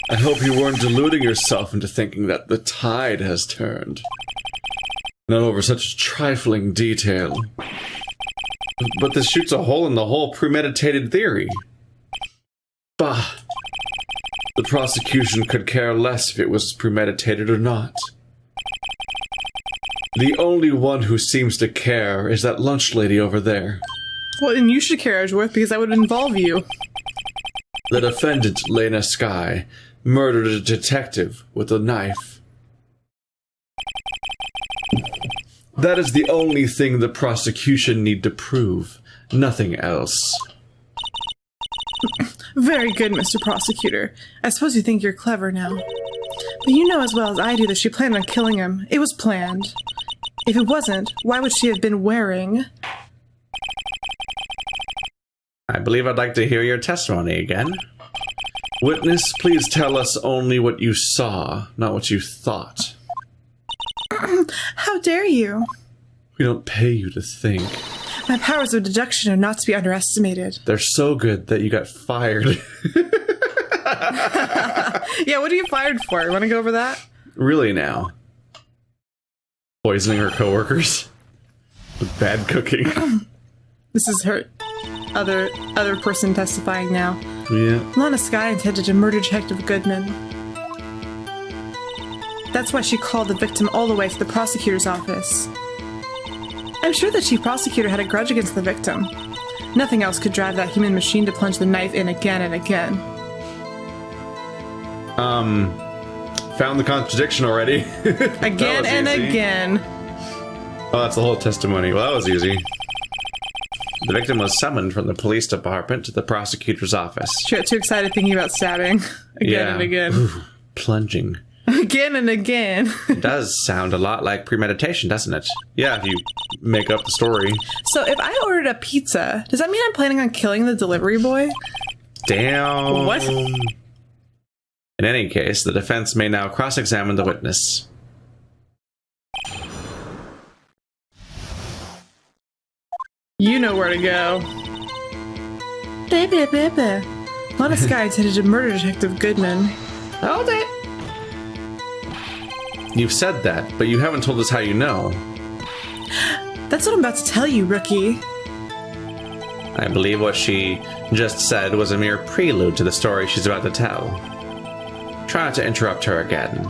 I hope you weren't deluding yourself into thinking that the tide has turned. Not over such a trifling detail. But this shoots a hole in the whole premeditated theory. Bah. The prosecution could care less if it was premeditated or not. The only one who seems to care is that lunch lady over there. Well, and you should care, Edgeworth, because that would involve you. The defendant, Lena Skye, murdered a detective with a knife. That is the only thing the prosecution need to prove. Nothing else. Very good, Mr. Prosecutor. I suppose you think you're clever now. But you know as well as I do that she planned on killing him. It was planned. If it wasn't, why would she have been wearing... I believe I'd like to hear your testimony again. Witness, please tell us only what you saw, not what you thought. How dare you? We don't pay you to think. My powers of deduction are not to be underestimated. They're so good that you got fired. Yeah, what are you fired for? You want to go over that? Really now? Poisoning her coworkers? With bad cooking? This is her other person testifying now. Yeah. Lena Skye intended to murder Detective Goodman. That's why she called the victim all the way to the prosecutor's office. I'm sure the chief prosecutor had a grudge against the victim. Nothing else could drive that human machine to plunge the knife in again and again. Found the contradiction already. Again and easy. again. Oh, that's the whole testimony. Well, that was easy. The victim was summoned from the police department to the prosecutor's office. She got too excited thinking about stabbing. Again and again. Ooh, plunging. Again and again. It does sound a lot like premeditation, doesn't it? Yeah, if you make up the story. So if I ordered a pizza, does that mean I'm planning on killing the delivery boy? Damn. What? In any case, the defense may now cross-examine the witness. You know where to go. Lena Skye intended to murder Detective Goodman. Hold it! You've said that, but you haven't told us how you know. That's what I'm about to tell you, rookie. I believe what she just said was a mere prelude to the story she's about to tell. Try not to interrupt her again.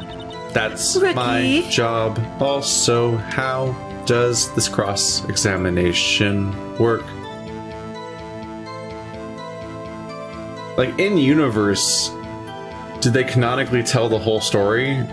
That's Rookie. my job. Also, how does this cross-examination work? Like, in universe, did they canonically tell the whole story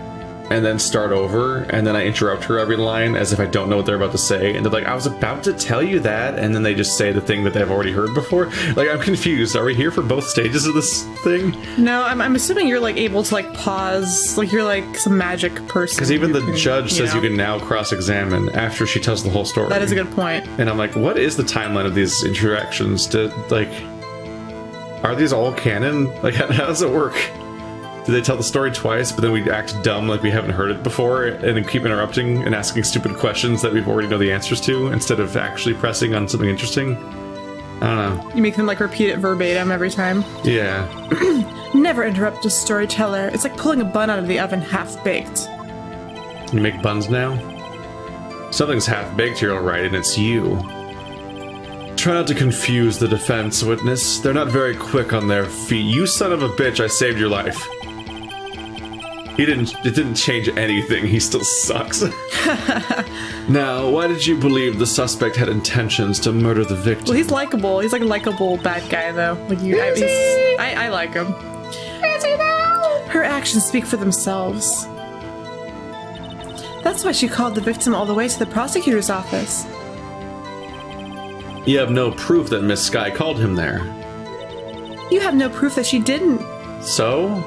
and then start over, and then I interrupt her every line as if I don't know what they're about to say, and they're like, I was about to tell you that, and then they just say the thing that they've already heard before? Like, I'm confused. Are we here for both stages of this thing? No, I'm assuming you're like able to like pause, like you're like some magic person. Because even the judge says you can now cross-examine after she tells the whole story. That is a good point. And I'm like, what is the timeline of these interactions? Are these all canon? Like, how does it work? Do they tell the story twice, but then we act dumb like we haven't heard it before, and then keep interrupting and asking stupid questions that we've already know the answers to, instead of actually pressing on something interesting? I don't know. You make them like repeat it verbatim every time. Yeah. Never interrupt a storyteller. It's like pulling a bun out of the oven half-baked. You make buns now? Something's half-baked here, alright, and it's you. Try not to confuse the defense, witness. They're not very quick on their feet. You son of a bitch, I saved your life. It didn't change anything. He still sucks. Now, why did you believe the suspect had intentions to murder the victim? Well, he's likable. He's like a likable bad guy, though. Like I like him. Is he though? Her actions speak for themselves. That's why she called the victim all the way to the prosecutor's office. You have no proof that Miss Skye called him there. You have no proof that she didn't. So?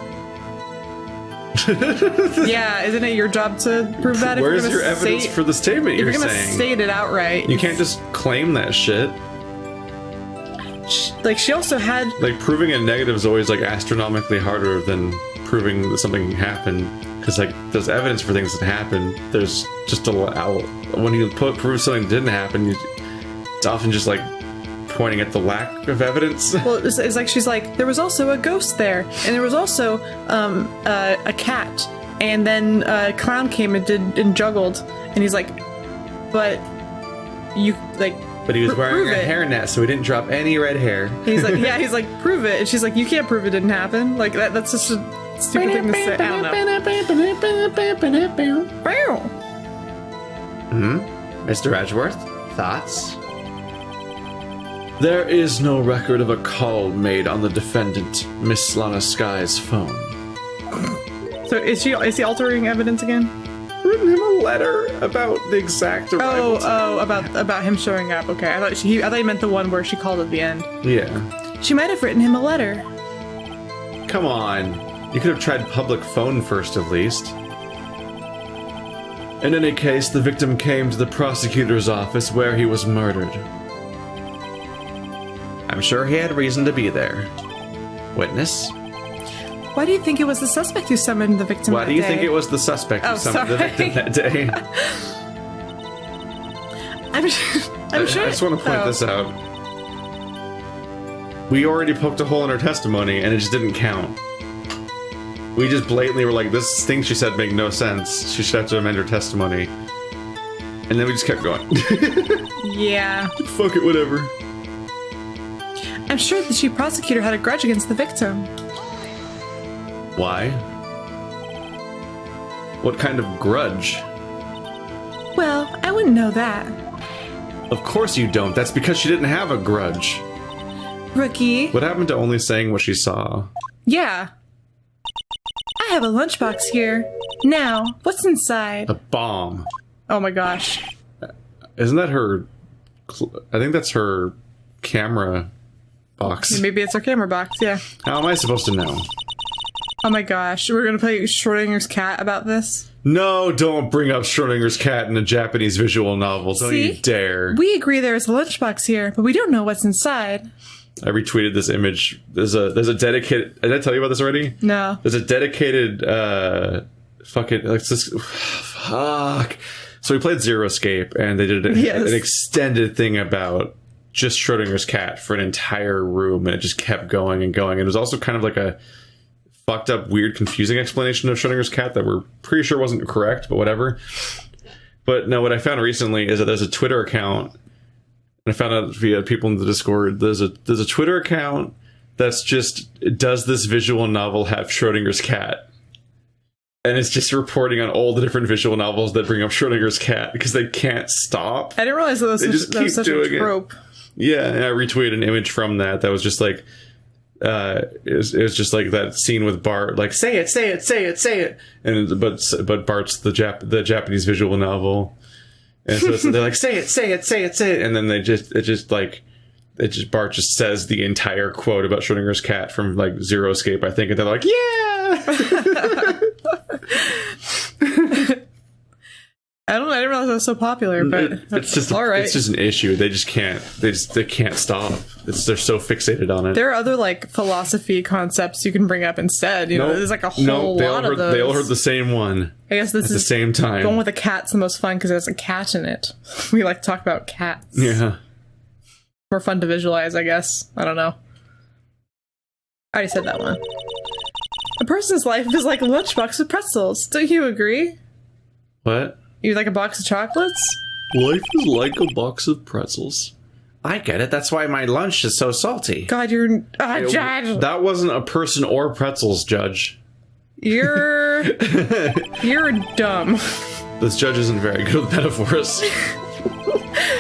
Yeah, isn't it your job to prove that? Where's your evidence for the statement you're saying? If you're gonna state it outright. You can't just claim that shit. Like, she also had... Like, proving a negative is always, like, astronomically harder than proving that something happened. Because, like, there's evidence for things that happen. There's just a... When you prove something didn't happen, it's often just, like, pointing at the lack of evidence. Well, it's like she's like, there was also a ghost there, and there was also a cat, and then a clown came and juggled, and he's like, but you like. But he was wearing a hairnet, so he didn't drop any red hair. He's like, yeah, he's like, prove it, and she's like, you can't prove it didn't happen. Like that's such a stupid thing to say. I don't know. Mr. Edgeworth, thoughts? There is no record of a call made on the defendant, Miss Lana Sky's phone. So is he altering evidence again? Written him a letter about the exact arrival time. About him showing up. Okay, I thought he meant the one where she called at the end. Yeah. She might have written him a letter. Come on. You could have tried public phone first, at least. In any case, the victim came to the prosecutor's office where he was murdered. I'm sure he had reason to be there. Witness? Why do you think it was the suspect who summoned the victim that day? Why do you think it was the suspect who summoned the victim that day? I'm sure... I just want to point this out. We already poked a hole in her testimony, and it just didn't count. We just blatantly were like, this thing she said made no sense. She should have to amend her testimony. And then we just kept going. Yeah. Fuck it, whatever. I'm sure the chief prosecutor had a grudge against the victim. Why? What kind of grudge? Well, I wouldn't know that. Of course you don't. That's because she didn't have a grudge. Rookie. What happened to only saying what she saw? Yeah. I have a lunchbox here. Now, what's inside? A bomb. Oh my gosh. Isn't that her... I think that's her camera box. Maybe it's her camera box, yeah. How am I supposed to know? Oh my gosh, we're gonna play Schrodinger's cat about this? No, don't bring up Schrodinger's cat in a Japanese visual novel. Don't you dare. We agree there is a lunchbox here, but we don't know what's inside. I retweeted this image. There's a dedicated... Did I tell you about this already? No. There's a dedicated... Fuck. So we played Zero Escape, and they did an extended thing about just Schrodinger's cat for an entire room, and it just kept going and going. And it was also kind of like a fucked up, weird, confusing explanation of Schrodinger's cat that we're pretty sure wasn't correct, but whatever. But no, what I found recently is that there's a Twitter account, and I found out via people in the Discord, there's a Twitter account that's just, does this visual novel have Schrodinger's cat? And it's just reporting on all the different visual novels that bring up Schrodinger's cat because they can't stop. I didn't realize that was such a trope. Yeah, and I retweeted an image from that was just like, it was just like that scene with Bart, like, say it, say it, say it, say it. And but Bart's the Japanese visual novel. And so they're like, say it, say it, say it, say it. And then Bart just says the entire quote about Schrodinger's cat from like Zero Escape, I think, and they're like, yeah. I didn't realize it was so popular, but it's just all right. It's just an issue. They can't stop. They're so fixated on it. There are other like philosophy concepts you can bring up instead. You know, there's like a whole lot of those. They all heard the same one. I guess this is at the same time. Going with a cat's the most fun because there's a cat in it. We like to talk about cats. Yeah. More fun to visualize, I guess. I don't know. I already said that one. A person's life is like a lunchbox with pretzels. Don't you agree? What? You like a box of chocolates? Life is like a box of pretzels. I get it. That's why my lunch is so salty. God, you're... Judge! That wasn't a person or pretzels, Judge. You're dumb. This judge isn't very good with metaphors.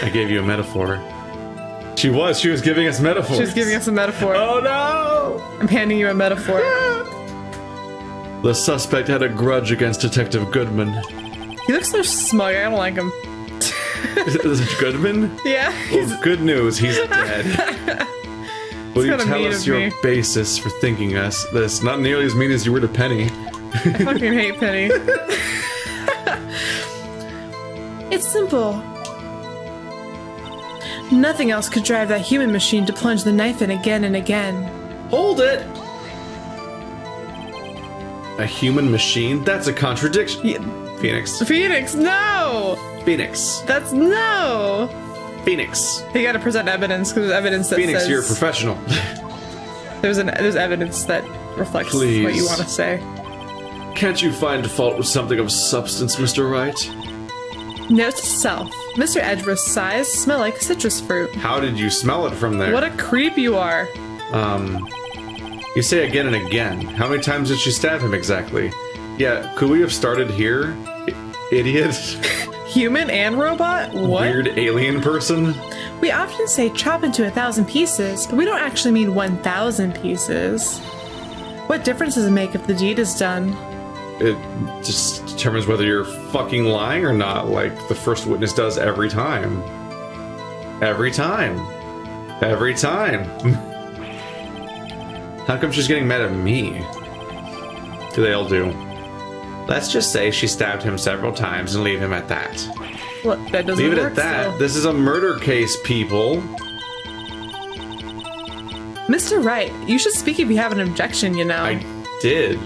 I gave you a metaphor. She was giving us metaphors. She was giving us a metaphor. Oh no! I'm handing you a metaphor. The suspect had a grudge against Detective Goodman. He looks so smug, I don't like him. Is it Goodman? Yeah. Well, good news, he's dead. Will you tell us your basis for thinking this? Not nearly as mean as you were to Penny. I fucking hate Penny. It's simple. Nothing else could drive that human machine to plunge the knife in again and again. Hold it! A human machine? That's a contradiction. Yeah. Phoenix. Phoenix, no! Phoenix. That's no! Phoenix. You gotta present evidence, because there's evidence that Phoenix, says... you're a professional. There's evidence that reflects Please. what you want to say. Can't you find fault with something of substance, Mr. Wright? Note to self. Mr. Edgeworth's sighs smell like citrus fruit. How did you smell it from there? What a creep you are. You say again and again. How many times did she stab him exactly? Yeah, could we have started here? Idiot. Human and robot? What? Weird alien person? We often say chop into 1,000 pieces, but we don't actually mean 1,000 pieces. What difference does it make if the deed is done? It just determines whether you're fucking lying or not, like the first witness does every time. Every time. Every time. How come she's getting mad at me? Do they all do? Let's just say she stabbed him several times and leave him at that. Well, that doesn't Leave it work at that. still. This is a murder case, people. Mr. Wright, you should speak if you have an objection, you know. I did.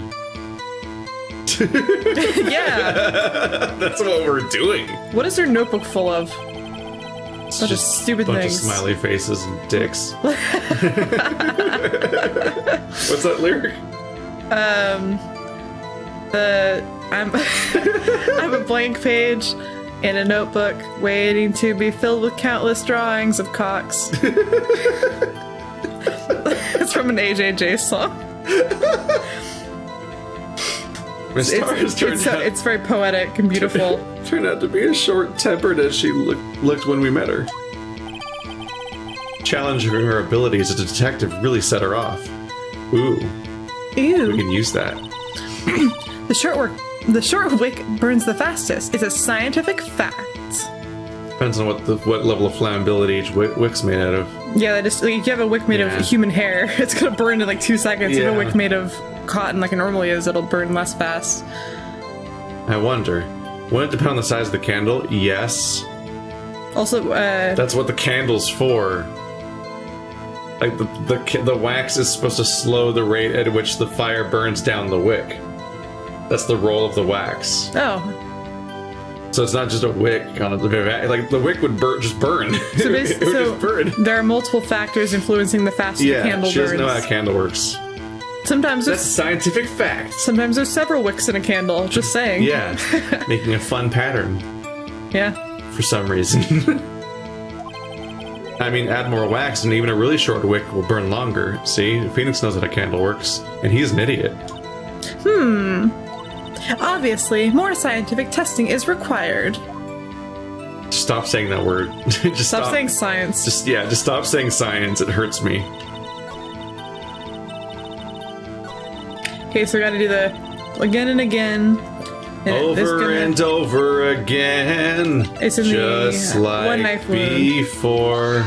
Yeah. That's what we're doing. What is your notebook full of? It's Bunch of stupid bunch things. of smiley faces and dicks. What's that lyric? I'm I'm a blank page in a notebook waiting to be filled with countless drawings of cocks. It's from an AJJ song. It's very poetic and beautiful. Turned out to be as short-tempered as she looked when we met her. Challenging her abilities as a detective really set her off. Ooh, Ew. we can use that. The short wick burns the fastest. It's a scientific fact. Depends on what level of flammability each wick's made out of. Yeah, if you have a wick made of human hair, it's gonna burn in like 2 seconds. If you have a wick made of cotton like it normally is, it'll burn less fast. I wonder, wouldn't it depend on the size of the candle? Yes. Also, that's what the candle's for. Like the wax is supposed to slow the rate at which the fire burns down the wick. That's the role of the wax. Oh. So it's not just a wick on like the wick would just burn. So it would just burn. There are multiple factors influencing the faster the candle burns. She doesn't know how a candle works. Sometimes that's scientific fact. Sometimes there's several wicks in a candle. Just saying. Yeah, making a fun pattern. Yeah. For some reason. I mean, add more wax, and even a really short wick will burn longer. See, Phoenix knows how a candle works, and he's an idiot. Obviously, more scientific testing is required. Stop saying that word. Just stop saying science. Just stop saying science. It hurts me. Okay, so we gotta do the again and again. And over and over again. It's in just the like one knife wound. Before.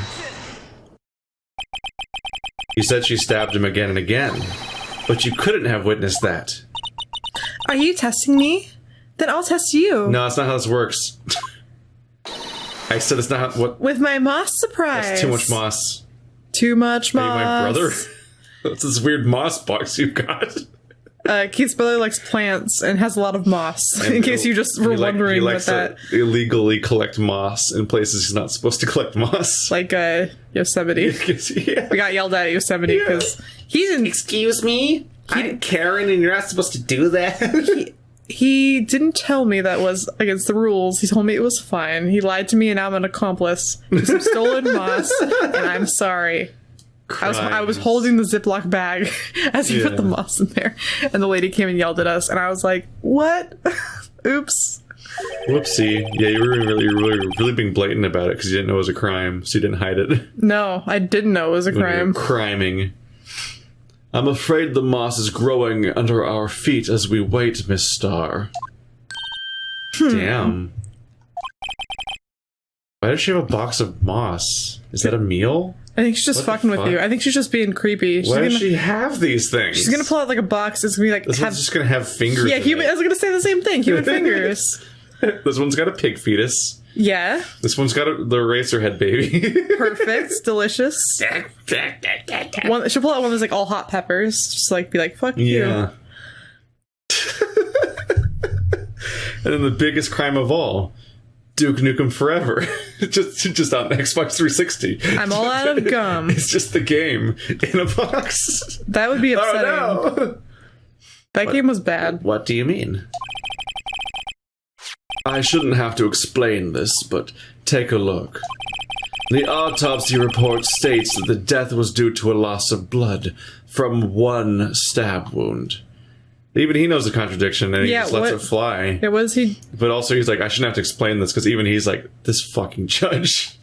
You said she stabbed him again and again, but you couldn't have witnessed that. Are you testing me? Then I'll test you. No, that's not how this works. I said it's not how, what. With my moss surprise. That's too much moss. Too much moss. Are you my brother? That's this weird moss box you've got. Keith's brother likes plants and has a lot of moss. In case you just were wondering what that. He illegally collect moss in places he's not supposed to collect moss. Like Yosemite. Yeah. We got yelled at Yosemite because he's in. Excuse me? I'm Karen and you're not supposed to do that? He didn't tell me that was against the rules. He told me it was fine. He lied to me and now I'm an accomplice to some stolen moss, and I'm sorry. I was holding the Ziploc bag as he put the moss in there, and the lady came and yelled at us, and I was like, what? Oops. Whoopsie. Yeah, you were really being blatant about it because you didn't know it was a crime, so you didn't hide it. No, I didn't know it was a crime. Criming. I'm afraid the moss is growing under our feet as we wait, Miss Starr. Damn. Why does she have a box of moss? Is that a meal? I think she's just fucking with you. I think she's just being creepy. Why does she have these things? She's gonna pull out like a box. It's gonna be like this one's just gonna have fingers. Yeah, I was gonna say the same thing. Human fingers. This one's got a pig fetus. Yeah. This one's got the eraser head baby. Perfect. Delicious. She'll pull out one that's like all hot peppers. Just like be like, fuck you. And then the biggest crime of all, Duke Nukem Forever. just on Xbox 360. I'm all out of gum. It's just the game in a box. That would be upsetting. Oh no! That game was bad. What do you mean? I shouldn't have to explain this, but take a look. The autopsy report states that the death was due to a loss of blood from one stab wound. Even he knows the contradiction, and he just lets it fly. Yeah, was he? But also he's like, I shouldn't have to explain this, because even he's like, this fucking judge.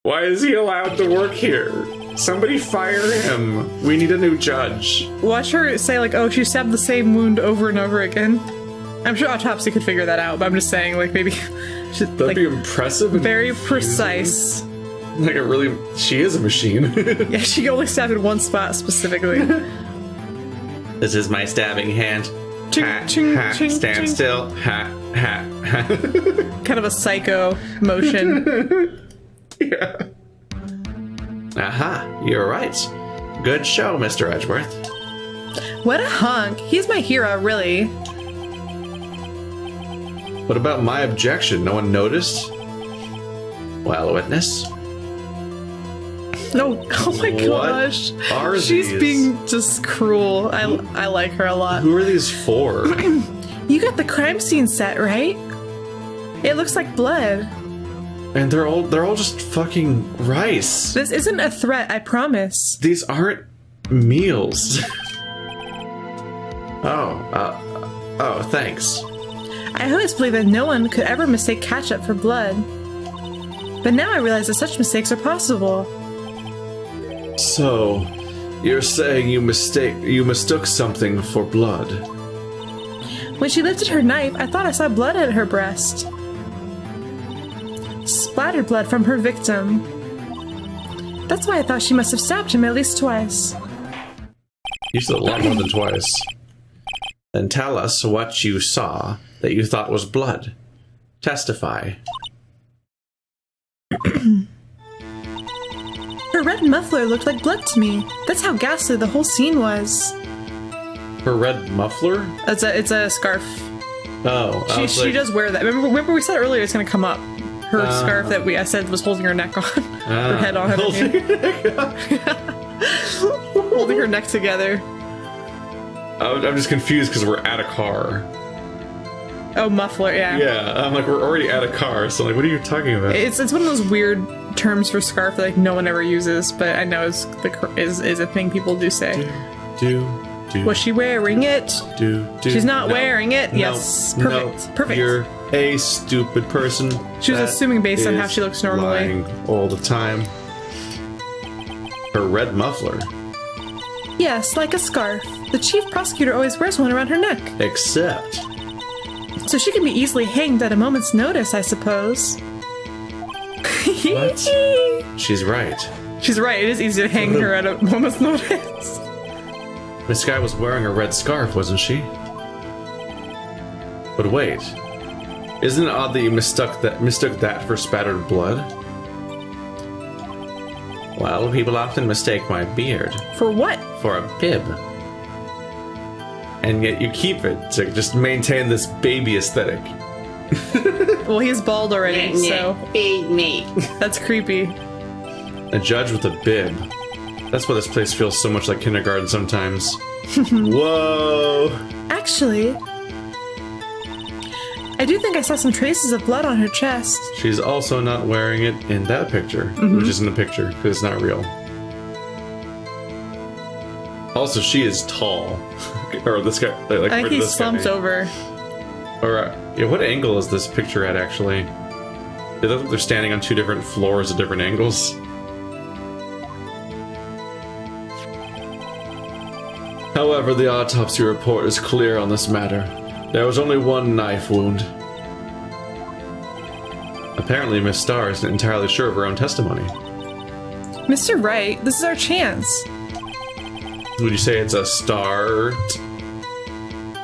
Why is he allowed to work here? Somebody fire him. We need a new judge. Watch her say like, oh, she stabbed the same wound over and over again. I'm sure autopsy could figure that out, but I'm just saying, like, maybe... That'd like, be impressive. And very precise. Like, it really... She is a machine. Yeah, she only stabbed in one spot specifically. This is my stabbing hand. Ching, ha, ching, ha, ching, stand ching. still. Ha, ha, ha. Kind of a psycho motion. Yeah. Aha, you're right. Good show, Mr. Edgeworth. What a hunk. He's my hero, really. What about my objection? No one noticed? Well, witness. No, oh my gosh. She's being just cruel. I like her a lot. Who are these for? You got the crime scene set, right? It looks like blood. And they're all just fucking rice. This isn't a threat, I promise. These aren't meals. Oh, thanks. I always believed that no one could ever mistake ketchup for blood. But now I realize that such mistakes are possible. So, you're saying you mistook something for blood? When she lifted her knife, I thought I saw blood at her breast. Splattered blood from her victim. That's why I thought she must have stabbed him at least twice. You said a lot more than twice. Then tell us what you saw that you thought was blood. Testify. Her red muffler looked like blood to me. That's how ghastly the whole scene was. Her red muffler? It's a scarf. Oh, she does wear that. Remember we said earlier it's gonna come up. Her scarf that I said was holding her neck on, her head on. Holding her neck together. I'm just confused because we're at a car. Oh, muffler, yeah. Yeah, I'm like, we're already at a car, so like, what are you talking about? It's one of those weird terms for scarf that like no one ever uses, but I know is a thing people do say. Do. Was she wearing it? Do. She's not wearing it? Yes. Perfect. No. Perfect. You're a stupid person. She was assuming based on how she looks normally. Lying all the time. Her red muffler. Yes, like a scarf. The chief prosecutor always wears one around her neck. Except. So she can be easily hanged at a moment's notice, I suppose. What? She's right. She's right. It is easy to hang her at a moment's notice. This guy was wearing a red scarf, wasn't she? But wait. Isn't it odd that you mistook that for spattered blood? Well, people often mistake my beard. For what? For a bib. And yet you keep it to just maintain this baby aesthetic. Well, he's bald already, so... Feed me. That's creepy. A judge with a bib. That's why this place feels so much like kindergarten sometimes. Whoa! Actually... I do think I saw some traces of blood on her chest. She's also not wearing it in that picture, which isn't a picture, because it's not real. Also, she is tall. Or this guy, like, I think he slumped over. Or, yeah, what angle is this picture at, actually? They look like they're standing on two different floors at different angles. However, the autopsy report is clear on this matter. There was only one knife wound. Apparently, Miss Starr isn't entirely sure of her own testimony. Mr. Wright, this is our chance. Would you say it's a start?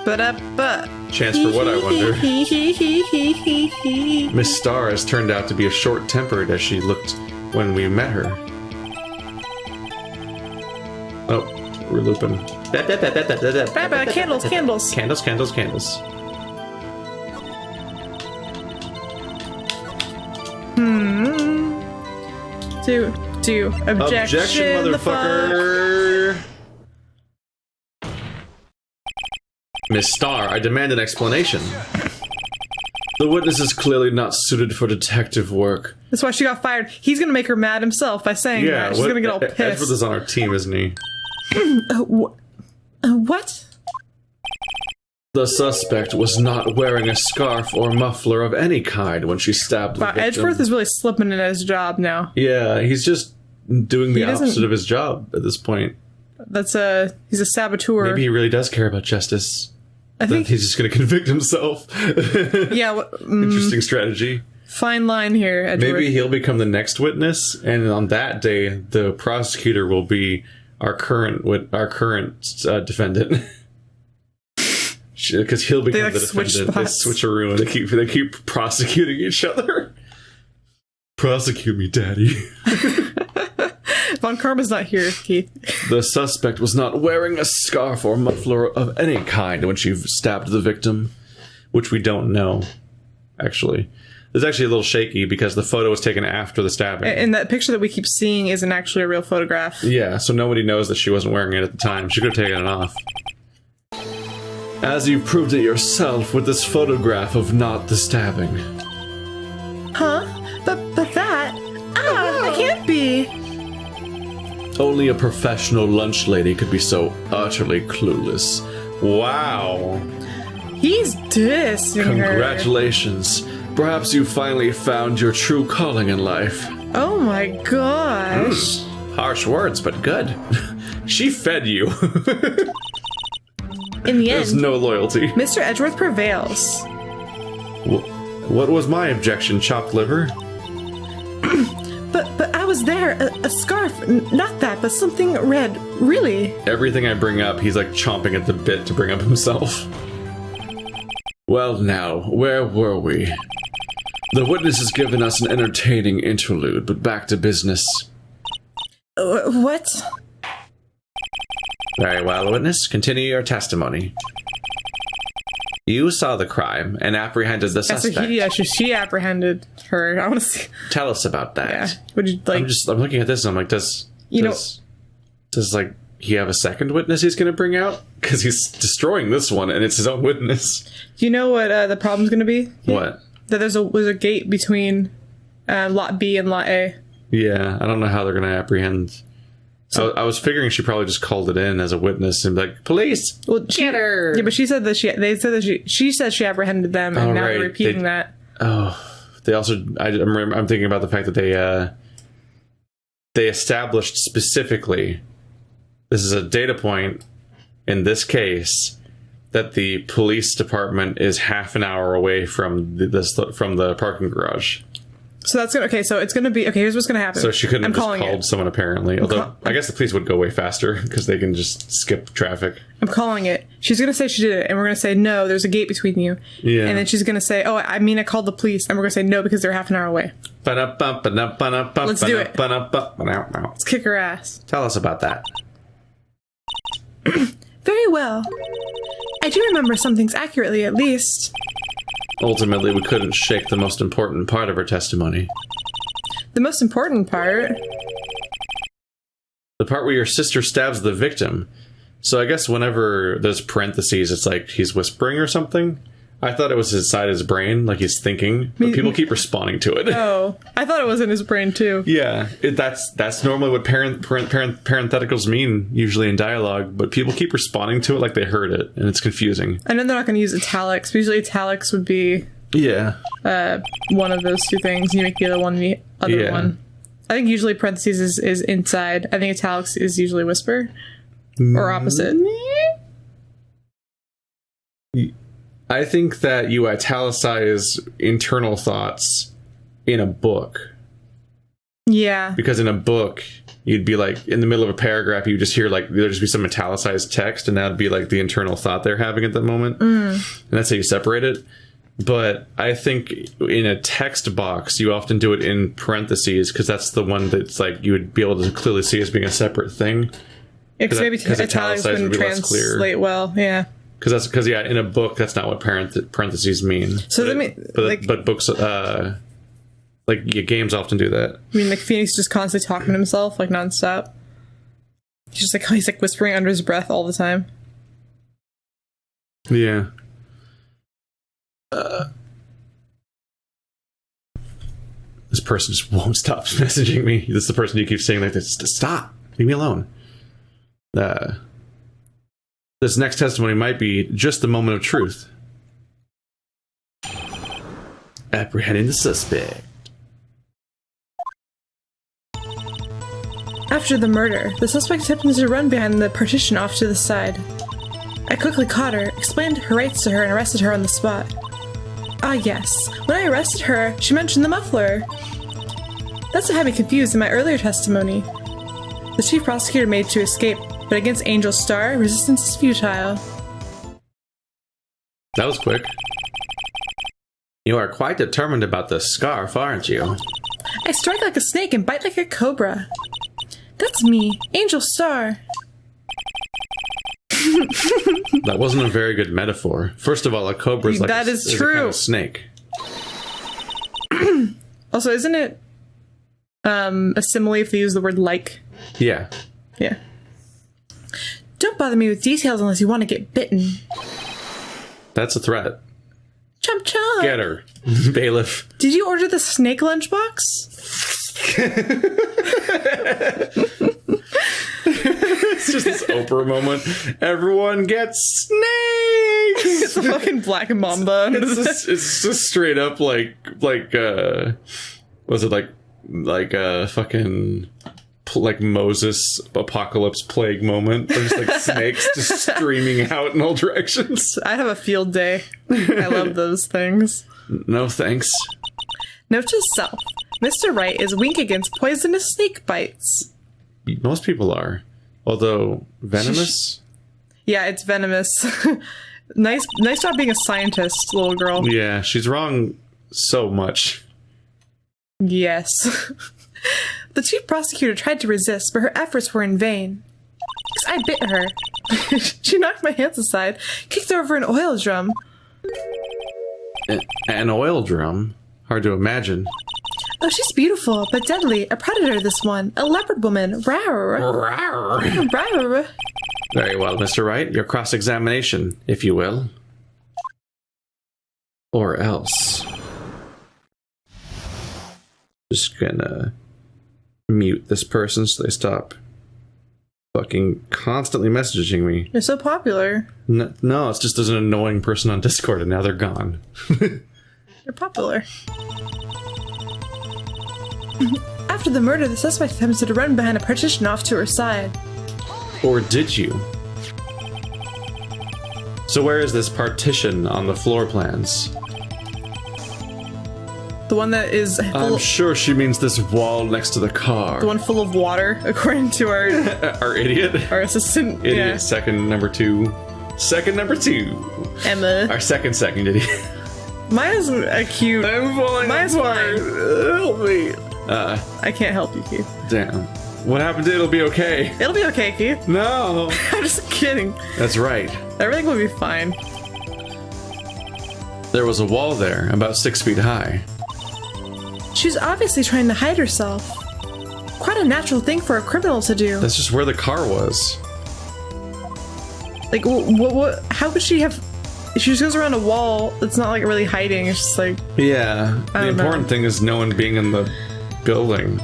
But Chance for what, I wonder? Miss Starr has turned out to be as short-tempered as she looked when we met her. Oh, we're looping. Candles. Do objection, motherfucker. Miss Starr, I demand an explanation. The witness is clearly not suited for detective work. That's why she got fired. He's gonna make her mad himself by saying that. She's gonna get all pissed. Edward is on our team, isn't he? What? The suspect was not wearing a scarf or muffler of any kind when she stabbed the victim. Edgeworth is really slipping in his job now. Yeah, he's just doing the opposite of his job at this point. He's a saboteur. Maybe he really does care about justice. I think he's just going to convict himself. Yeah. Interesting strategy. Fine line here, Edgeworth. Maybe he'll become the next witness, and on that day, the prosecutor will be our current defendant. Because he'll become the defendant. They switcheroo, and they keep prosecuting each other. Prosecute me, Daddy. Von Karma's not here, Keith. The suspect was not wearing a scarf or muffler of any kind when she stabbed the victim, which we don't know, actually. It's actually a little shaky because the photo was taken after the stabbing. And that picture that we keep seeing isn't actually a real photograph. Yeah, so nobody knows that she wasn't wearing it at the time. She could have taken it off. As you proved it yourself with this photograph of not the stabbing. Huh? But that... that can't be. Only a professional lunch lady could be so utterly clueless. Wow. He's dissing her. Congratulations. Perhaps you finally found your true calling in life. Oh my gosh. Harsh words, but good. She fed you. In the There's end, no loyalty. Mr. Edgeworth prevails. What was my objection, chopped liver? But I was there. A scarf. Not that, but something red. Really. Everything I bring up, he's like chomping at the bit to bring up himself. Well now, where were we? The witness has given us an entertaining interlude, but back to business. What? Very well, witness. Continue your testimony. You saw the crime and apprehended the suspect. She apprehended her. I want to see. Tell us about that. Yeah. Would you like? I'm looking at this and I'm like, does like he have a second witness he's going to bring out? Because he's destroying this one and it's his own witness. Do you know what the problem's going to be? What? That there's a gate between Lot B and Lot A. Yeah, I don't know how they're going to apprehend. So, I was figuring she probably just called it in as a witness and be like, police, get her. Yeah, but she said that she said she apprehended them, and now they're repeating that. Oh, they also. I'm thinking about the fact that they established specifically. This is a data point in this case that the police department is half an hour away from the parking garage. So that's gonna So it's gonna be Here's what's gonna happen. So she couldn't have just called someone apparently. Although I guess the police would go way faster because they can just skip traffic. I'm calling it. She's gonna say she did it, and we're gonna say no. There's a gate between you. Yeah. And then she's gonna say, "Oh, I mean, I called the police," and we're gonna say no because they're half an hour away. Let's do it. Let's kick her ass. Tell us about that. Very well. I do remember some things accurately, at least. Ultimately, we couldn't shake the most important part of her testimony. The most important part? The part where your sister stabs the victim. So I guess whenever there's parentheses, it's like he's whispering or something. I thought it was inside his brain, like he's thinking, but people keep responding to it. Oh, I thought it was in his brain too. Yeah, that's normally what parentheticals mean, usually in dialogue, but people keep responding to it like they heard it, and it's confusing. I know they're not going to use italics, but usually italics would be one of those two things. You make the other one the other one. I think usually parentheses is inside. I think italics is usually whisper, or opposite. I think that you italicize internal thoughts in a book. Yeah. Because in a book, you'd be like, in the middle of a paragraph, you just hear like, there'd just be some italicized text, and that'd be like the internal thought they're having at that moment. And that's how you separate it. But I think in a text box, you often do it in parentheses, because that's the one that's like, you would be able to clearly see as being a separate thing. Because maybe italics wouldn't translate well, yeah. Because in a book, that's not what parentheses mean. So but books, Like, yeah, games often do that. I mean, like, Phoenix just constantly talking to himself, like, nonstop. He's like whispering under his breath all the time. Yeah. This person just won't stop messaging me. This is the person you keep saying like this. Stop. Leave me alone. This next testimony might be just the moment of truth. Apprehending the suspect. After the murder, the suspect attempted to run behind the partition off to the side. I quickly caught her, explained her rights to her, and arrested her on the spot. Ah yes, when I arrested her, she mentioned the muffler. That's what had me confused in my earlier testimony. The chief prosecutor made to escape, but against Angel's star, resistance is futile. That was quick. You are quite determined about the scarf, aren't you? I strike like a snake and bite like a cobra. That's me, Angel Star. That wasn't a very good metaphor. First of all, a cobra is like that is true. a kind of snake. Also, isn't it a simile if they use the word like? Yeah. Yeah. Don't bother me with details unless you want to get bitten. That's a threat. Chomp chomp. Get her, bailiff. Did you order the snake lunchbox? It's just this Oprah moment. Everyone gets snakes. It's a fucking black mamba. It's just straight up like was it like fucking like Moses apocalypse plague moment? There's like snakes just streaming out in all directions. I'd have a field day. I love those things. No thanks. Note to self: Mr. Wright is weak against poisonous snake bites. Most people are, although venomous. Yeah, it's venomous. Nice job being a scientist, little girl. Yeah, she's wrong so much. Yes. The chief prosecutor tried to resist, but her efforts were in vain. I bit her. She knocked my hands aside, kicked over an oil drum. An oil drum? Hard to imagine. Oh, she's beautiful, but deadly. A predator, this one. A leopard woman. Rawr. Rawr. Rawr. Very well, Mr. Wright. Your cross-examination, if you will. Or else. Just gonna mute this person so they stop fucking constantly messaging me. They're so popular. No, it's just there's an annoying person on Discord and now they're gone. They're popular. After the murder, the suspect attempted to run behind a partition off to her side. Or did you? So where is this partition on the floor plans? The one that is I'm sure she means this wall next to the car. The one full of water, according to our our idiot. Our assistant. Idiot. Yeah. Second number two. Emma. Our second idiot. Mine is a cute. I'm falling Mine's apart. fine. Help me. I can't help you, Keith. Damn. What happened to It'll Be Okay? It'll be okay, Keith. No. I'm just kidding. That's right. Everything will be fine. There was a wall there, about 6 feet high. She's obviously trying to hide herself. Quite a natural thing for a criminal to do. That's just where the car was. Like, what? How could she have? If she just goes around a wall, it's not like really hiding. It's just like. Yeah. The important thing is no one being in the building.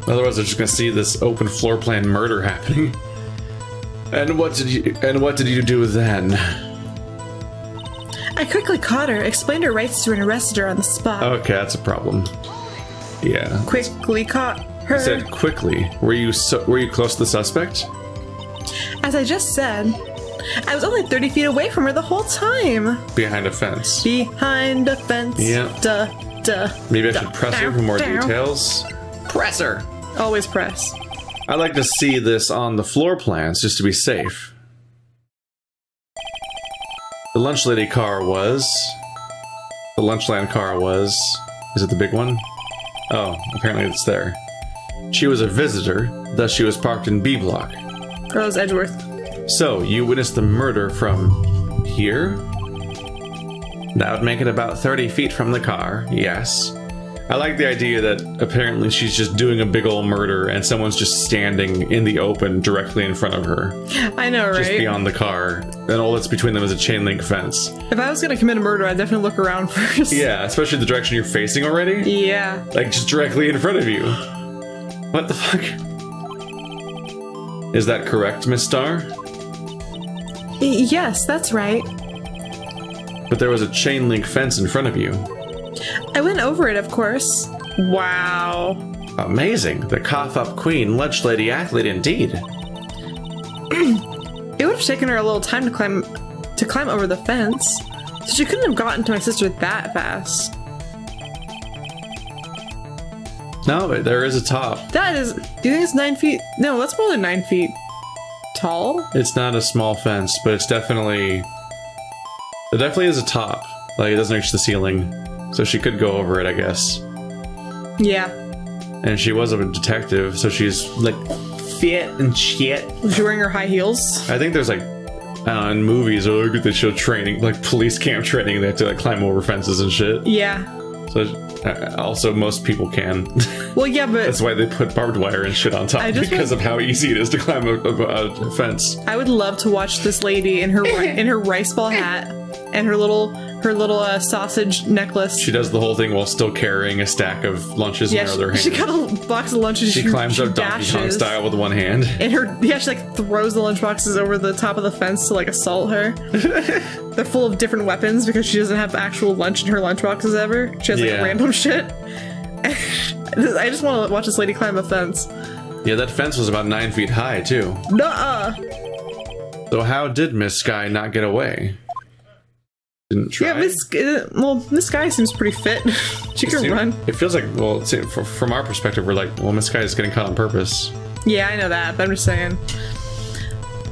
Otherwise, they're just gonna see this open floor plan murder happening. And what did you do then? I quickly caught her, explained her rights to her, and arrested her on the spot. Okay, that's a problem. Yeah. Quickly caught her. I said quickly. Were you close to the suspect? As I just said, I was only 30 feet away from her the whole time. Behind a fence. Behind a fence. Yeah. Duh. Maybe I should press her for more details. Press her. Always press. I like to see this on the floor plans just to be safe. The lunch lady car was. The Lunchland car was. Is it the big one? Oh, apparently it's there. She was a visitor, thus she was parked in B block. Rose Edgeworth. So, you witnessed the murder from here? That would make it about 30 feet from the car, yes. I like the idea that apparently she's just doing a big ol' murder and someone's just standing in the open directly in front of her. I know, right? Just beyond the car. And all that's between them is a chain link fence. If I was gonna commit a murder, I'd definitely look around first. Yeah, especially the direction you're facing already. Yeah. Like, just directly in front of you. What the fuck? Is that correct, Miss Starr? Yes, that's right. But there was a chain link fence in front of you. I went over it, of course. Wow. Amazing. The cough-up queen, lunch lady athlete indeed. It would have taken her a little time to climb over the fence, so she couldn't have gotten to my sister that fast. No, there is a top. That is... Do you think it's 9 feet? No, that's more than 9 feet tall. It's not a small fence, but it's definitely... There definitely is a top. Like, it doesn't reach the ceiling. So she could go over it, I guess. Yeah. And she was a detective, so she's, like, fit and shit. Was she wearing her high heels? I think there's, like, in movies, or they show training, like, police camp training, they have to, like, climb over fences and shit. Yeah. So, also, most people can. Well, yeah, but... That's why they put barbed wire and shit on top, because of how easy it is to climb a fence. I would love to watch this lady in her rice ball hat and her little sausage necklace. She does the whole thing while still carrying a stack of lunches in her other hand. She got a box of lunches. She climbs up Donkey Kong style with one hand. And she like throws the lunch boxes over the top of the fence to like assault her. They're full of different weapons because she doesn't have actual lunch in her lunch boxes ever. She has like random shit. I just want to watch this lady climb a fence. Yeah, that fence was about 9 feet high too. Nuh-uh. So how did Miss Sky not get away? Didn't try? Yeah, Miss Sky seems pretty fit. She can run. It feels like, well, from our perspective, we're like, well, Miss Sky is getting caught on purpose. Yeah, I know that, but I'm just saying.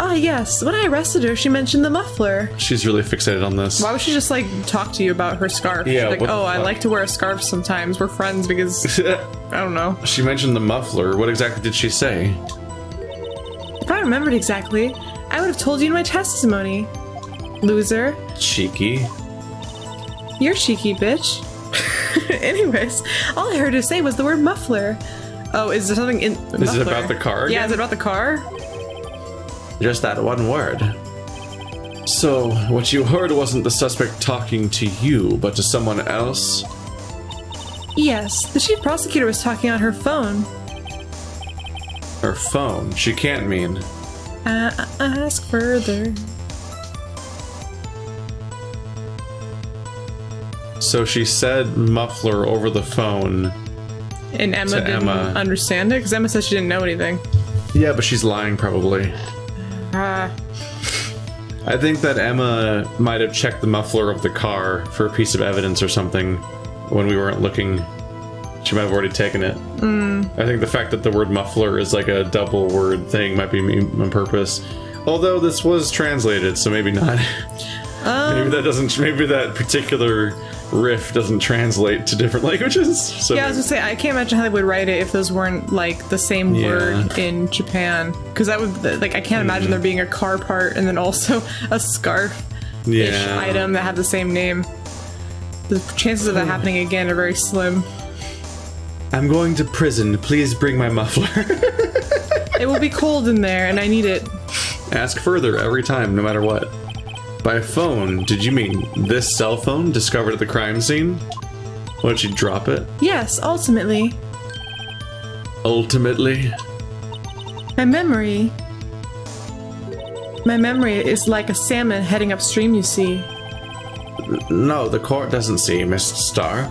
Ah, yes. When I arrested her, she mentioned the muffler. She's really fixated on this. Why would she just, like, talk to you about her scarf? Yeah, like, oh, I like to wear a scarf sometimes. We're friends because... I don't know. She mentioned the muffler. What exactly did she say? If I remembered exactly, I would have told you in my testimony. Loser. Cheeky. You're cheeky, bitch. Anyways, all I heard her say was the word muffler. Oh, is there something in the muffler? Is it about the car again? Yeah, is it about the car? Just that one word. So, what you heard wasn't the suspect talking to you, but to someone else? Yes, the chief prosecutor was talking on her phone. Her phone? She can't mean... Ask further. So she said muffler over the phone. And Emma didn't understand it? Because Emma said she didn't know anything. Yeah, but she's lying probably. I think that Emma might have checked the muffler of the car for a piece of evidence or something when we weren't looking. She might have already taken it. I think the fact that the word muffler is like a double word thing might be on purpose. Although this was translated, so maybe not. Maybe that particular riff doesn't translate to different languages. So yeah, I was gonna say, I can't imagine how they would write it if those weren't like the same word in Japan. Because that would, like, I can't imagine there being a car part and then also a scarf-ish item that had the same name. The chances of that happening again are very slim. I'm going to prison. Please bring my muffler. It will be cold in there, and I need it. Ask further every time, no matter what. By phone, did you mean this cell phone discovered at the crime scene? Would she drop it? Yes, ultimately. Ultimately? My memory is like a salmon heading upstream, you see. No, the court doesn't see, Miss Starr.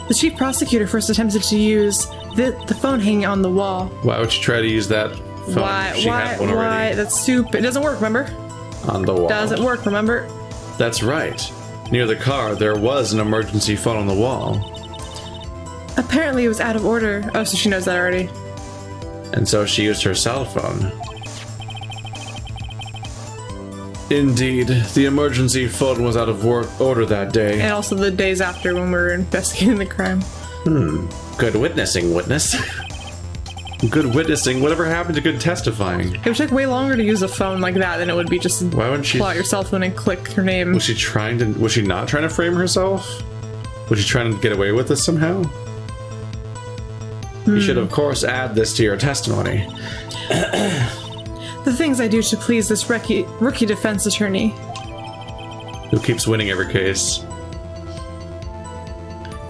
The chief prosecutor first attempted to use the phone hanging on the wall. Why would you try to use that phone? Why? That's stupid. It doesn't work, remember? On the wall. Doesn't work, remember? That's right. Near the car, there was an emergency phone on the wall. Apparently it was out of order. Oh, so she knows that already. And so she used her cell phone. Indeed, the emergency phone was out of order that day. And also the days after when we were investigating the crime. Good witnessing, witness. Good witnessing. Whatever happened to good testifying? It would take way longer to use a phone like that than it would be just Why wouldn't she pull out your cell phone and click her name. Was she not trying to frame herself? Was she trying to get away with this somehow? You should, of course, add this to your testimony. The things I do to please this rookie defense attorney. Who keeps winning every case.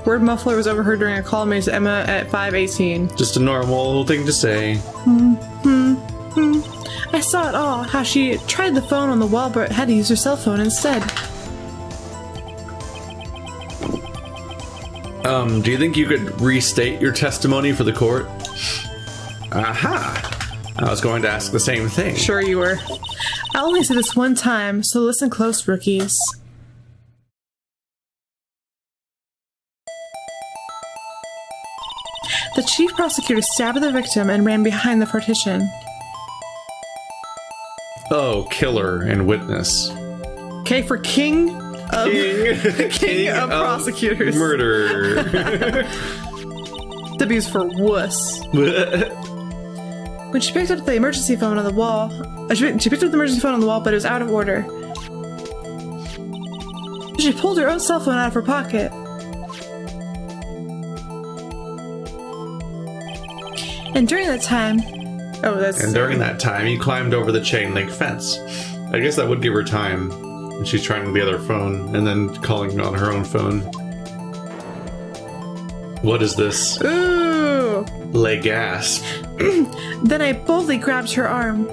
Word muffler was overheard during a call made to Emma at 5:18. Just a normal thing to say. I saw it all, how she tried the phone on the wall but had to use her cell phone instead. Do you think you could restate your testimony for the court? Aha! I was going to ask the same thing. Sure you were. I only said this one time, so listen close, rookies. The chief prosecutor stabbed the victim and ran behind the partition. Oh, killer and witness. Okay, for king of prosecutors. Murder. W's for wuss. When she picked up the emergency phone on the wall, she picked up the emergency phone on the wall, but it was out of order. She pulled her own cell phone out of her pocket. And during that time, during that time, he climbed over the chain link fence. I guess that would give her time. And she's trying the other phone and then calling on her own phone. What is this? Ooh! Lay gasp. Then I boldly grabbed her arm.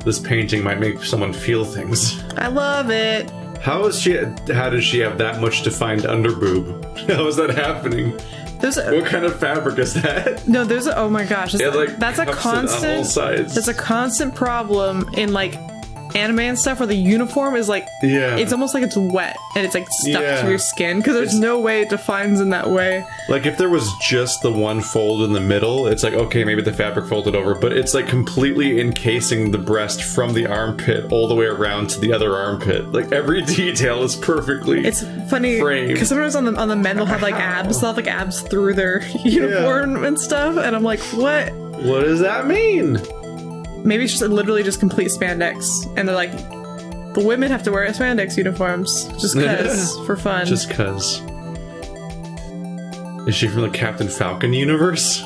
This painting might make someone feel things. I love it. How does she have that much defined underboob? How is that happening? What kind of fabric is that? No, oh my gosh. That's a constant. On all sides. That's a constant problem in like anime and stuff where the uniform is like, it's almost like it's wet and it's like stuck to your skin because there's no way it defines in that way. Like if there was just the one fold in the middle, it's like, okay, maybe the fabric folded over, but it's like completely encasing the breast from the armpit all the way around to the other armpit. Like every detail is perfectly It's funny because sometimes on the men they'll have like abs. They'll have like abs through their uniform and stuff, and I'm like, what? What does that mean? Maybe it's just literally just complete spandex, and they're like, the women have to wear spandex uniforms just cause for fun. Just cause. Is she from the Captain Falcon universe?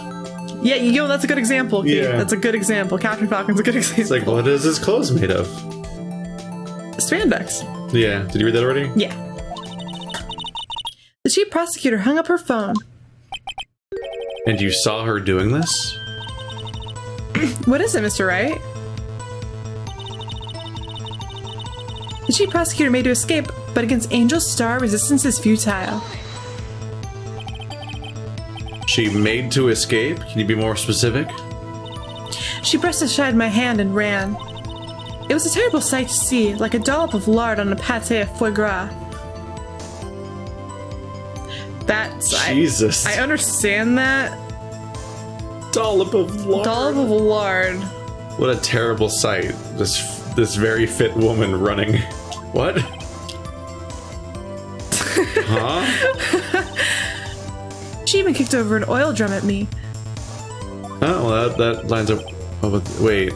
Yeah, that's a good example. Keith. Yeah, that's a good example. Captain Falcon's a good example. It's like, what is his clothes made of? Spandex. Yeah. Did you read that already? Yeah. The chief prosecutor hung up her phone. And you saw her doing this? What is it, Mr. Wright? The chief prosecutor made to escape, but against Angel's star, resistance is futile. She made to escape? Can you be more specific? She brushed aside my hand and ran. It was a terrible sight to see, like a dollop of lard on a pâté of foie gras. Jesus. I understand that. Dollop of lard. Dollop of lard. What a terrible sight. This very fit woman running. What? Huh? She even kicked over an oil drum at me. Oh, well, that lines up. Oh, wait.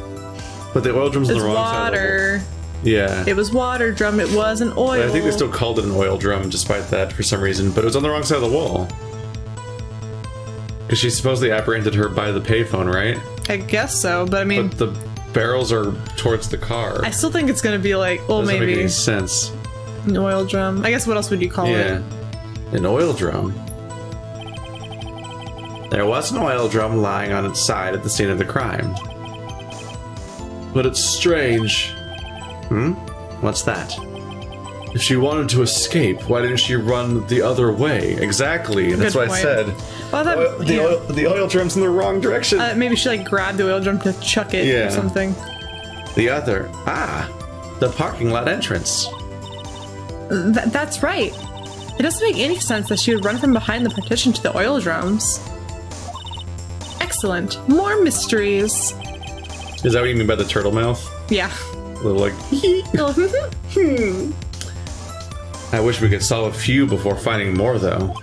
But the oil drum's on the wrong side. It's water. Yeah. It was water drum. It wasn't oil. I think they still called it an oil drum despite that for some reason, but it was on the wrong side of the wall. Because she supposedly apprehended her by the payphone, right? I guess so, but I mean... But the barrels are towards the car. I still think it's going to be like, well, doesn't maybe... make any sense. An oil drum. I guess what else would you call it? Yeah. An oil drum. There was an oil drum lying on its side at the scene of the crime. But it's strange. What's that? If she wanted to escape, why didn't she run the other way? Exactly. That's what I said. Well, the oil drum's in the wrong direction. Maybe she like grabbed the oil drum to chuck it or something. The parking lot entrance. That's right. It doesn't make any sense that she would run from behind the partition to the oil drums. Excellent. More mysteries. Is that what you mean by the turtle mouth? Yeah. A little like, I wish we could solve a few before finding more, though.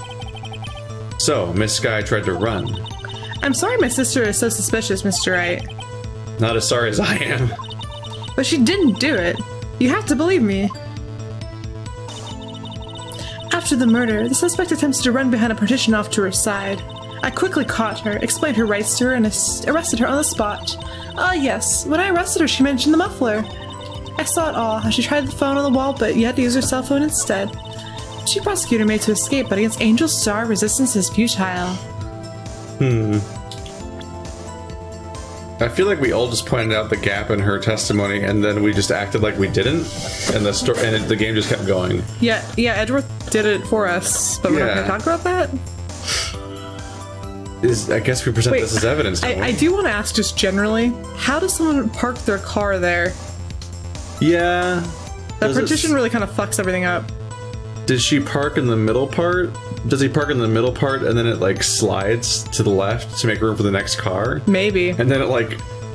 So, Miss Sky tried to run. I'm sorry my sister is so suspicious, Mr. Wright. Not as sorry as I am. But she didn't do it. You have to believe me. After the murder, the suspect attempts to run behind a partition off to her side. I quickly caught her, explained her rights to her, and arrested her on the spot. Ah, yes. When I arrested her, she mentioned the muffler. I saw it all, how she tried the phone on the wall, but you had to use her cell phone instead. The chief prosecutor made to escape, but against Angel's star, resistance is futile. I feel like we all just pointed out the gap in her testimony, and then we just acted like we didn't, and the game just kept going. Yeah, Edgeworth did it for us, but we're not going to talk about that? I guess we present this as evidence, don't we? I do want to ask just generally, how does someone park their car there? Yeah. That partition really kind of fucks everything up. Did she park in the middle part? Does he park in the middle part and then it like slides to the left to make room for the next car? Maybe. And then it like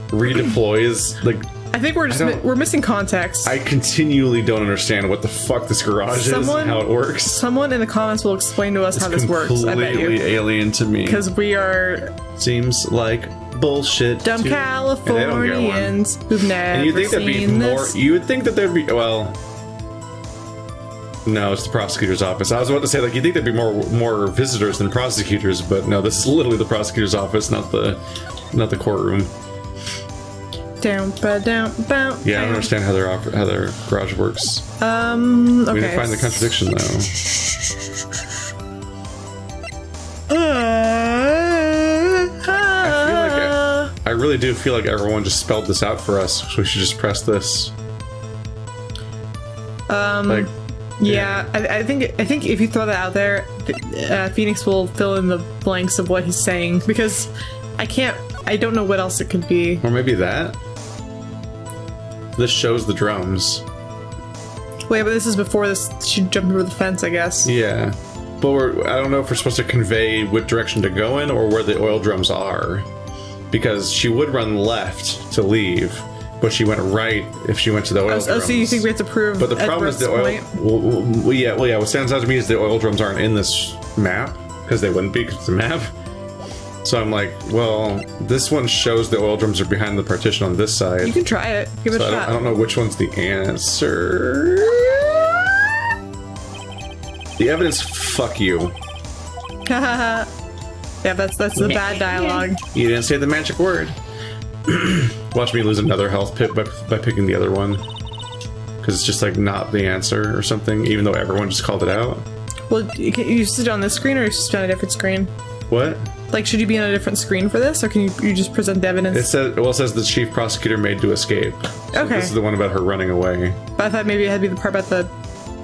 redeploys like... I think we're missing context. I continually don't understand what the fuck this garage is and how it works. Someone in the comments will explain to us how this works, I bet you. Completely alien to me. Because we are... Seems like bullshit. Dumb Californians who've never and you think seen there'd be this. more... You would think that there'd be... Well... No, it's the prosecutor's office. I was about to say, like, you think there'd be more visitors than prosecutors, but no, this is literally the prosecutor's office, not the courtroom. Down, down. Yeah, I don't understand how their garage works. Okay. We didn't find the contradiction though. I really do feel like everyone just spelled this out for us, so we should just press this. Yeah, I think if you throw that out there, Phoenix will fill in the blanks of what he's saying, because I don't know what else it could be. Or maybe that? This shows the drums. Wait, but this is before she jumped over the fence, I guess. Yeah. But I don't know if we're supposed to convey what direction to go in or where the oil drums are. Because she would run left to leave, but she went right if she went to the oil drums. So you think we have to prove? But the problem is the oil. Well, yeah. What stands out to me is the oil drums aren't in this map, because they wouldn't be, because it's a map. So I'm like, well, this one shows the oil drums are behind the partition on this side. You can try it. Give it a shot. I don't know which one's the answer. The evidence, fuck you. Yeah, that's the bad dialogue. You didn't say the magic word. Watch me lose another health pip by picking the other one. Because it's just like not the answer or something, even though everyone just called it out. Well, you sit on this screen or you sit on a different screen? What? Like, should you be on a different screen for this, or can you just present the evidence? It says the chief prosecutor made to escape. So okay. This is the one about her running away. But I thought maybe it had to be the part about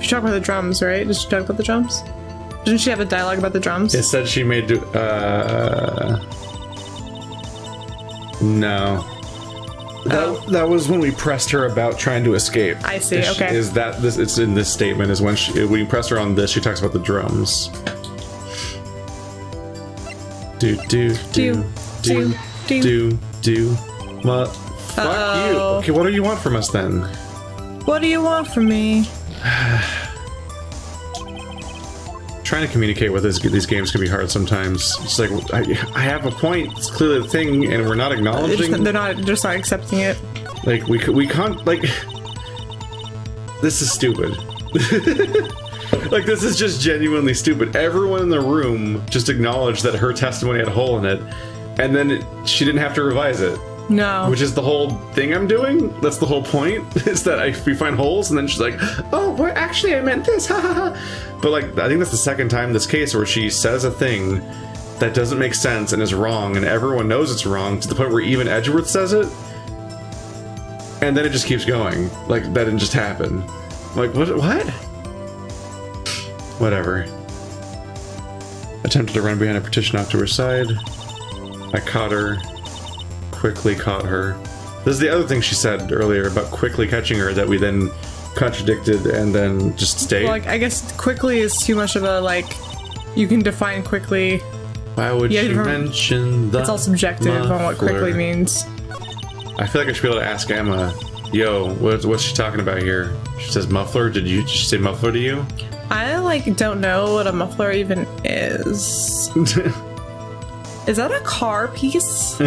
she talked about the drums, right? Did she talk about the drums? Didn't she have a dialogue about the drums? It said she made to, no. That was when we pressed her about trying to escape. I see, okay. It's in this statement, is when we press her on this, she talks about the drums. Fuck you. Okay, what do you want from us then? What do you want from me? Trying to communicate with these games can be hard sometimes. It's like, I have a point. It's clearly the thing, and we're not acknowledging. They're just not accepting it. Like we can't. Like, this is stupid. Like, this is just genuinely stupid. Everyone in the room just acknowledged that her testimony had a hole in it, and then she didn't have to revise it. No. Which is the whole thing I'm doing. That's the whole point, is that we find holes, and then she's like, oh, well, actually I meant this, ha ha ha. But like, I think that's the second time in this case where she says a thing that doesn't make sense and is wrong, and everyone knows it's wrong, to the point where even Edgeworth says it. And then it just keeps going. Like, that didn't just happen. I'm like, what? Whatever. Attempted to run behind a partition off to her side. I caught her. Quickly caught her. This is the other thing she said earlier about quickly catching her that we then contradicted and then just stayed. Well, like, I guess quickly is too much of a, like, you can define quickly. Why would you mention the It's all subjective muffler. on what quickly means. I feel like I should be able to ask Emma, yo, what's she talking about here? She says muffler. Did she say muffler to you? I, like, don't know what a muffler even is. Is that a car piece?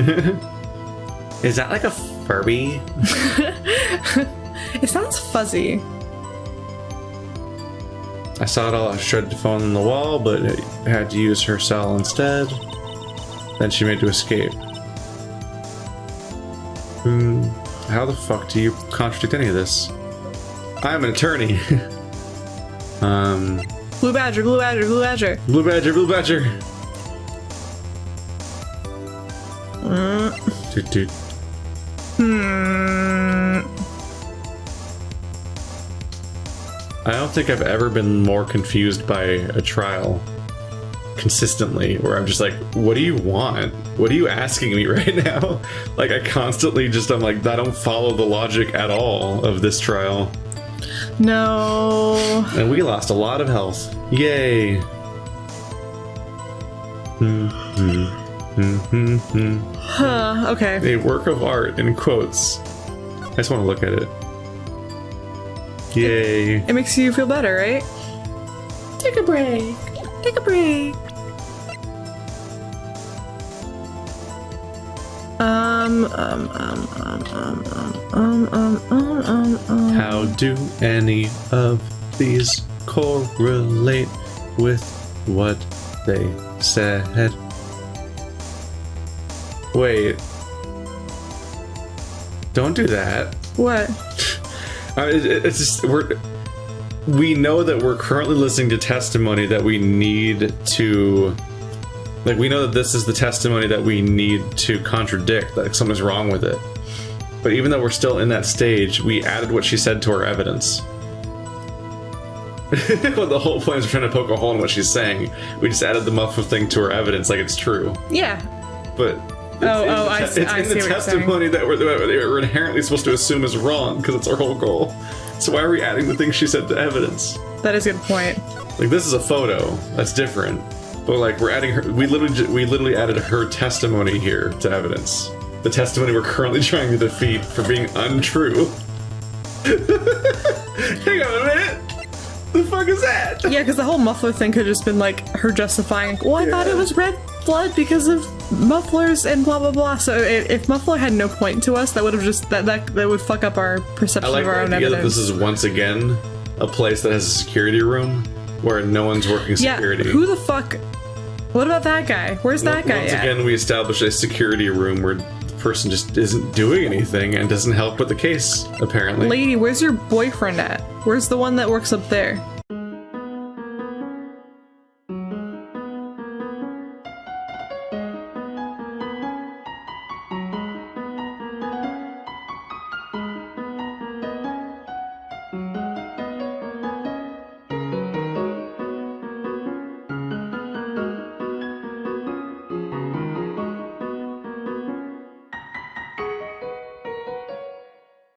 Is that like a Furby? It sounds fuzzy. I saw it all shredded phone on the wall, but it had to use her cell instead. Then she made to escape. How the fuck do you contradict any of this? I'm an attorney. Blue badger, blue badger, blue badger. Blue badger, blue badger. Dude, dude. I don't think I've ever been more confused by a trial consistently, where I'm just like, what do you want? What are you asking me right now? Like, I constantly just, I'm like, I don't follow the logic at all of this trial. No. And we lost a lot of health. Yay. Huh, okay. A work of art, in quotes. I just want to look at it. Yay. It makes you feel better, right? Take a break. Take a break. How do any of these correlate with what they said? Wait. Don't do that. What? It's just, we know that we're currently listening to testimony that we need to, like, we know that this is the testimony that we need to contradict, like something's wrong with it. But even though we're still in that stage, we added what she said to our evidence. Well, the whole point is we're trying to poke a hole in what she's saying. We just added the muffler thing to her evidence like it's true. Yeah. But it's in the testimony that we're inherently supposed to assume is wrong because it's our whole goal. So why are we adding the things she said to evidence? That is a good point. Like, this is a photo. That's different. But like, we're adding her. We literally added her testimony here to evidence. The testimony we're currently trying to defeat for being untrue. Hang on a minute. The fuck is that? Yeah, because the whole muffler thing could have just been like her justifying, well, I thought it was red blood because of mufflers and blah blah blah. So if muffler had no point to us, that would have just that would fuck up our perception of our own evidence. That this is once again a place that has a security room where no one's working security. Yeah, who the fuck? What about that guy? Where's that guy? Once again, we establish a security room where the person just isn't doing anything and doesn't help with the case, apparently. Lady, where's your boyfriend at? Where's the one that works up there?